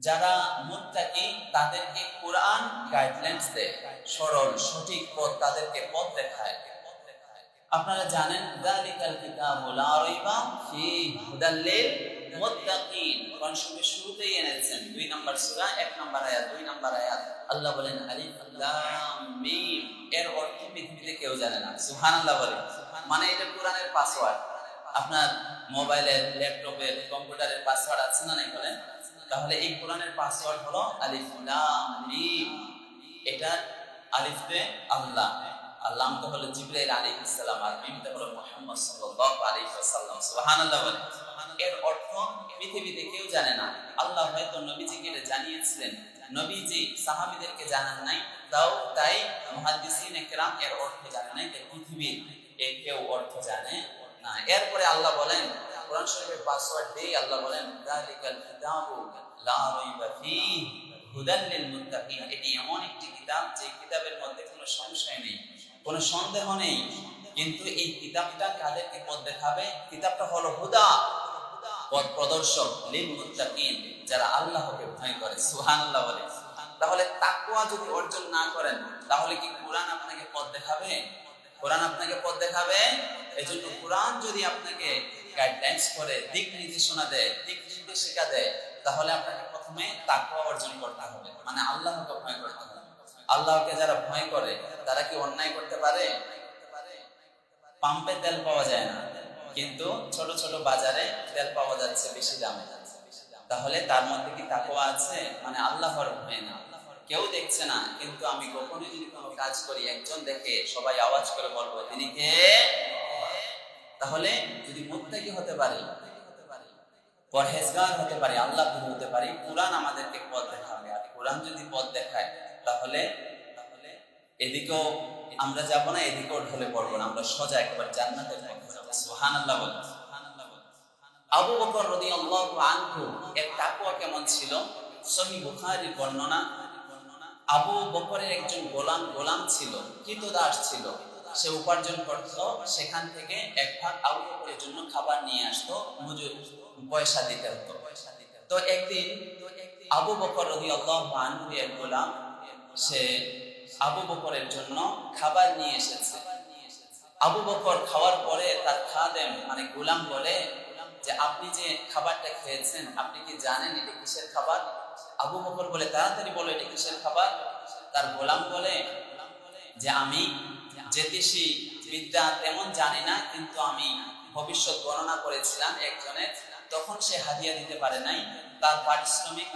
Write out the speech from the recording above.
যারা মুত্তাকি তাদেরকে কোরআন গাইডলাইন্স দেয়, সরল সঠিক পথ, তাদেরকে পথ দেখায়। আপনারা জানেন যালিকাল কিতাবু লা রাইবা ফীহি হুদাল লিল মুত্তাকিন, কোরআন শরীফের শুরুতেই এনেছেন 2 নম্বর সূরা 1 নম্বর আয়াত 2 নম্বর আয়াত আল্লাহ বলেন আলিফ লাম মিম। এর অর্থ পৃথিবীতে কেউ জানে না। সুবহানাল্লাহ বলেন। মানে এটা কোরআনের পাসওয়ার্ড। আপনার মোবাইলের, ল্যাপটপের, কম্পিউটারের পাসওয়ার্ড আছে না নাই বলেন? তাহলে এই কোরআনের পাসওয়ার্ড হলো আলিফ লাম মিম। এটা আলিফে আল্লাহ, আর লাম তো হলো জিবরাইল আলাইহিস সালাম, আর মিম তো হলো মুহাম্মদ সাল্লাল্লাহু আলাইহি ওয়াসাল্লাম। সুবহানাল্লাহ বলেন। এর অর্থ পৃথিবীতে কেউ জানে না। আল্লাহ হয়তো নবীজিকে এটা জানিয়েছিলেন, নবীজি সাহাবীদেরকে জানান নাই, তাই মুহাদ্দিসিনে কেরাম এর অর্থ জানে নাই, তাই পৃথিবীর কেউ অর্থ জানে না। এরপরে আল্লাহ বলেন, কোরআন শরীফের পাসওয়ার্ড দিয়ে আল্লাহ বলেন যালিকাল কিতাবু লা রাইবা ফীহি হুদাল লিল মুত্তাকিন। এটি এমন একটি কিতাব যে কিতাবের মধ্যে কোনো সংশয় নেই, কোনো সন্দেহ নেই। কিন্তু এই কিতাবটা কাদেরকে পথ দেখাবে? কিতাবটা হলো হুদা, পথ প্রদর্শক, লিল মুত্তাকিন, যারা আল্লাহকে ভয় করে। সুবহানাল্লাহ বলে। তাহলে তাকওয়া যদি অর্জন না করেন, তাহলে কি কোরআন আপনাকে পথ দেখাবে? কোরআন আপনাকে পথ দেখাবে? এজন্য কোরআন যদি আপনাকে গাইডলাইন্স করে, দিক নির্দেশনা দেয়, দিক নির্দেশিকা দেয়, তাহলে আপনাকে প্রথমে তাকওয়া অর্জন করতে হবে, মানে আল্লাহকে ভয় করতে হবে। আল্লাহকে যারা ভয় করে তারা কি অন্যায় করতে পারে? পাম্পে তেল পাওয়া যায় না, কিন্তু ছোট ছোট বাজারে তেল পাওয়া যাচ্ছে বেশি দামে। তাহলে তার মধ্যে কি তাকওয়া আছে? মানে আল্লাহর ভয় না, কেউ দেখছে না, কিন্তু আমি গোপনে যদি কোনো কাজ করি, একজন দেখে, সবাই আওয়াজ করে বলবো তিনি কে? তাহলে যদি মুত্তাকি হতে পারি, পরহেজগার হতে পারি, আল্লাহ ভীরু হতে পারি, কোরআন আমাদেরকে পথ দেখাবে। আর কোরআন যদি পথ দেখায়, তাহলে এদিকেও আমরা যাব না, এদিকেও ঢলে পড়বো না, আমরা সোজা একবার জান্নাতের পথে যাব। সুবহানাল্লাহ বলেন। আবু বকর রাদিয়াল্লাহু আনহু এর তাকওয়া কেমন ছিল? সহিহ বুখারীর বর্ণনা, আবু বকরের একজন গোলাম ছিল, কৃতদাস ছিল। সে উপার্জন করত, সেখান থেকে এক ভাগ আবু বকরের জন্য খাবার নিয়ে আসতো, মজুর পয়সা দিতে হতো। তো একদিন আবু বকর রাদিয়াল্লাহু আনহু এর গোলাম, সে আবু বকরের জন্য খাবার নিয়ে এসেছে। আবু বকর খাওয়ার পরে তার খাদেম মানে গোলাম বলে যে আপনি যে খাবারটা খেয়েছেন, আপনি কি জানেন এটা কিসের খাবার? আবু বকর বলে তাড়াতাড়ি বলো এটা কিসের খাবার? তার গোলাম বলে যে আমি জ্যোতিষী বিদ্যা তেমন জানি না, কিন্তু আমি ভবিষ্যৎ গণনা করেছিলাম একজনের, তখন সে হাদিয়া দিতে পারে নাই, তার পারিশ্রমিক